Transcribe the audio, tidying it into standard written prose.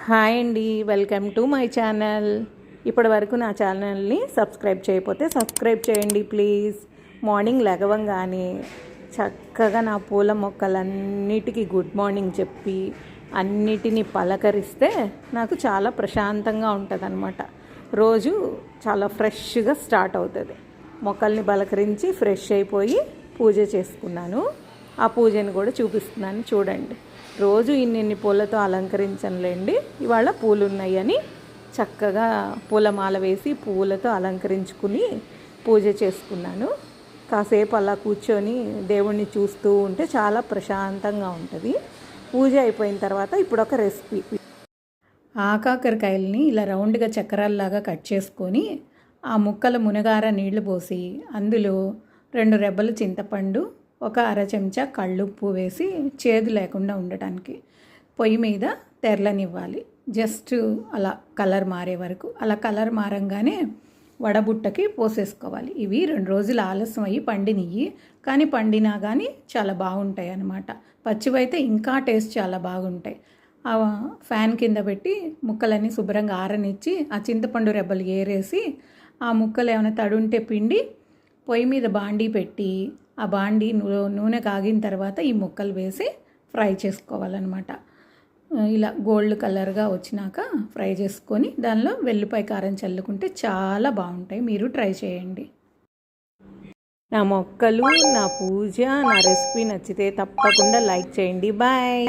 Hi అండి, welcome to my channel. ఇప్పటి వరకు నా ఛానల్ని సబ్స్క్రైబ్ చేయకపోతే సబ్స్క్రైబ్ చేయండి ప్లీజ్. మార్నింగ్ లెగవంగానే చక్కగా నా పూల మొక్కలన్నిటికీ గుడ్ మార్నింగ్ చెప్పి అన్నిటినీ పలకరిస్తే నాకు చాలా ప్రశాంతంగా ఉంటుంది అన్నమాట. రోజు చాలా ఫ్రెష్గా స్టార్ట్ అవుతుంది. మొక్కల్ని పలకరించి ఫ్రెష్ అయిపోయి పూజ చేసుకున్నాను. ఆ పూజని కూడా చూపిస్తున్నాను చూడండి. రోజు ఇన్ని పూలతో అలంకరించనులేండి, ఇవాళ పూలు ఉన్నాయని చక్కగా పూలమాల వేసి పూలతో అలంకరించుకుని పూజ చేసుకున్నాను. కాసేపు అలా కూర్చొని దేవుణ్ణి చూస్తూ ఉంటే చాలా ప్రశాంతంగా ఉంటుంది. పూజ అయిపోయిన తర్వాత ఇప్పుడు ఒక రెసిపీ. ఆకాకరకాయలని ఇలా రౌండ్గా చక్రాల్లాగా కట్ చేసుకొని ఆ ముక్కల మునగార నీళ్లు పోసి అందులో 2 రెబ్బలు చింతపండు, ఒక అర చెంచా కళ్ళుప్పు వేసి చేదు లేకుండా ఉండటానికి పొయ్యి మీద తెరలనివ్వాలి. జస్ట్ అలా కలర్ మారే వరకు. అలా కలర్ మారంగానే వడబుట్టకి పోసేసుకోవాలి. ఇవి 2 రోజులు ఆలస్యం అయ్యి పండినవి, కానీ పండినా కానీ చాలా బాగుంటాయి అన్నమాట. పచ్చివైతే ఇంకా టేస్ట్ చాలా బాగుంటాయి. ఆ ఫ్యాన్ కింద పెట్టి ముక్కలన్నీ శుభ్రంగా ఆరనిచ్చి ఆ చింతపండు రెబ్బలు ఏరేసి ఆ ముక్కలు ఏమైనా తడుంటే పిండి పొయ్యి మీద బాండీ పెట్టి ఆ బాండీ నూనె కాగిన తర్వాత ఈ ముక్కలు వేసి ఫ్రై చేసుకోవాలన్నమాట. ఇలా గోల్డ్ కలర్గా వచ్చినాక ఫ్రై చేసుకొని దానిలో వెల్లిపాయ కారం చల్లుకుంటే చాలా బాగుంటాయి. మీరు ట్రై చేయండి. నా మొక్కలు, నా పూజ, నా రెసిపీ నచ్చితే తప్పకుండా లైక్ చేయండి. బాయ్.